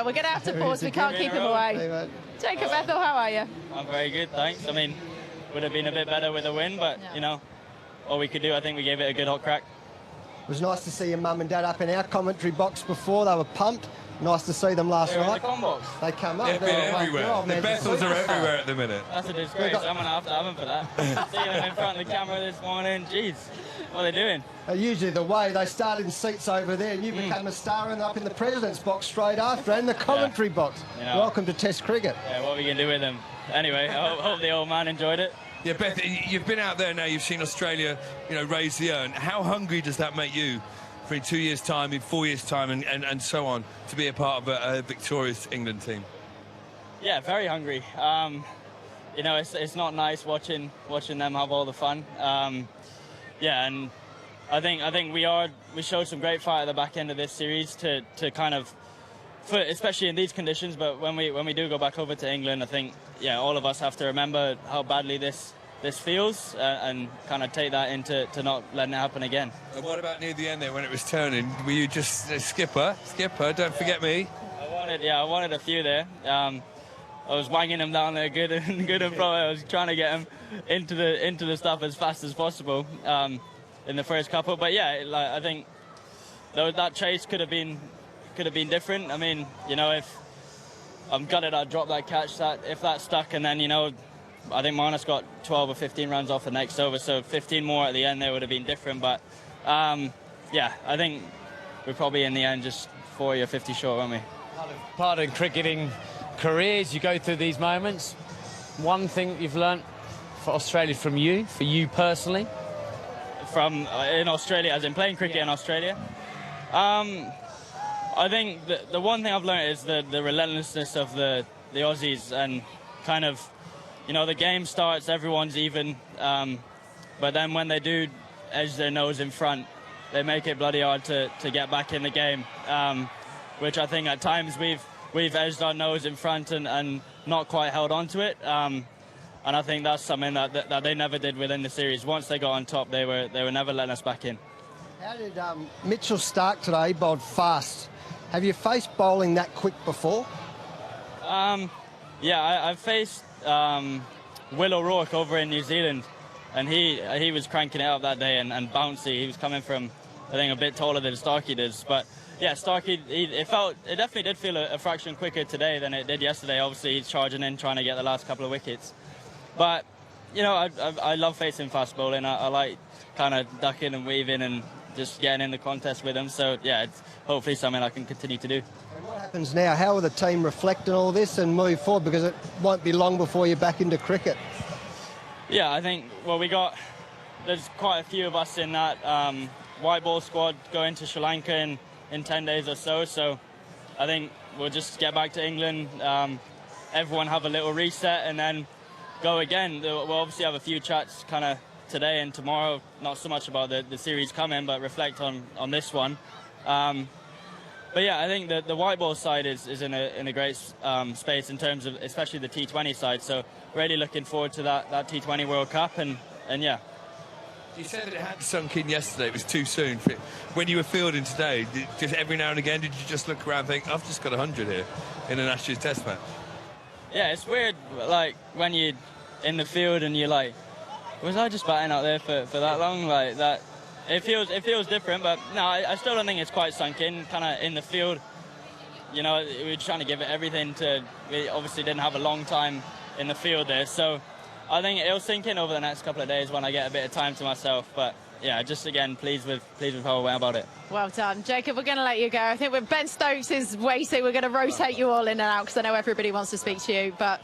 Well, we're going to have to pause. We can't keep him away. Jacob Bethell, how are you? I'm very good, thanks. I mean, would have been a bit better with a win, but, you know, all we could do, I think we gave it a good hot crack. It was nice to see your mum and dad up in our commentary box before. They were pumped. Nice to see them last night. In the box. They come up. They've been everywhere. The Bethells are everywhere at the minute. That's a disgrace. I'm going to have them for that. See them in front of the camera this morning. Jeez, what are they doing? Usually the way they start in seats over there, and you become a star and up in the president's box straight after, and the commentary box. You know, welcome to Test cricket. Yeah, what are we going to do with them? Anyway, I hope the old man enjoyed it. Yeah, Beth, you've been out there now. You've seen Australia, you know, raise the urn. How hungry does that make you for in 2 years' time, in 4 years' time, and so on, to be a part of a victorious England team? Yeah, very hungry. You know, it's not nice watching them have all the fun. Yeah, and I think we showed some great fight at the back end of this series to kind of, especially in these conditions. But when we do go back over to England, I think all of us have to remember how badly this feels and kind of take that into not letting it happen again. And what about near the end there when it was turning? Were you just skipper, don't forget me? I wanted a few there. I was wanging them down there good and front. I was trying to get them into the stuff as fast as possible in the first couple. But yeah, like, I think that chase could have been different. I mean, you know, if I'm gutted I dropped that catch, if that stuck, and then, you know, I think Marnus got 12 or 15 runs off the next over, so 15 more at the end there would have been different. But yeah, I think we're probably in the end just 40 or 50 short, weren't we? Part of cricketing careers, you go through these moments. One thing you've learnt for Australia for you personally? From in Australia, as in playing cricket in Australia? I think the one thing I've learnt is the relentlessness of the Aussies, and kind of, you know, the game starts, everyone's even, but then when they do edge their nose in front, they make it bloody hard to get back in the game, which I think at times we've edged our nose in front and not quite held on to it, and I think that's something that they never did within the series. Once they got on top, they were never letting us back in. How did Mitchell Starc today bowled fast? Have you faced bowling that quick before? Yeah, I've faced Will O'Rourke over in New Zealand, and he was cranking it up that day and bouncy. He was coming from, I think, a bit taller than Starkey does. But yeah, Starkey, it definitely did feel a fraction quicker today than it did yesterday. Obviously, he's charging in, trying to get the last couple of wickets. But you know, I love facing fast bowling. I like kind of ducking and weaving and just getting in the contest with him. So yeah, it's hopefully something I can continue to do. And what happens now? How will the team reflect on all this and move forward? Because it won't be long before you're back into cricket. Yeah, I think, well, there's quite a few of us in that white ball squad going to Sri Lanka in 10 days or so. So I think we'll just get back to England, everyone have a little reset, and then go again. We'll obviously have a few chats kind of today and tomorrow, not so much about the series coming, but reflect on this one. But yeah, I think the white ball side is in a great space in terms of especially the T20 side. So really looking forward to that T20 World Cup, and yeah. You said that it had sunk in yesterday. It was too soon. When you were fielding today, just every now and again, did you just look around and think, I've just got 100 here in an Ashes Test match? Yeah, it's weird, like when you're in the field and you're like, was I just batting out there for that long? Like that, it feels different, but no, I still don't think it's quite sunk in. Kind of in the field, you know, we were trying to give it everything. We obviously didn't have a long time in the field there, so I think it'll sink in over the next couple of days when I get a bit of time to myself. But yeah, just again, pleased with how I went about it. Well done, Jacob. We're going to let you go. I think when Ben Stokes is waiting, we're going to rotate you all in and out because I know everybody wants to speak to you, but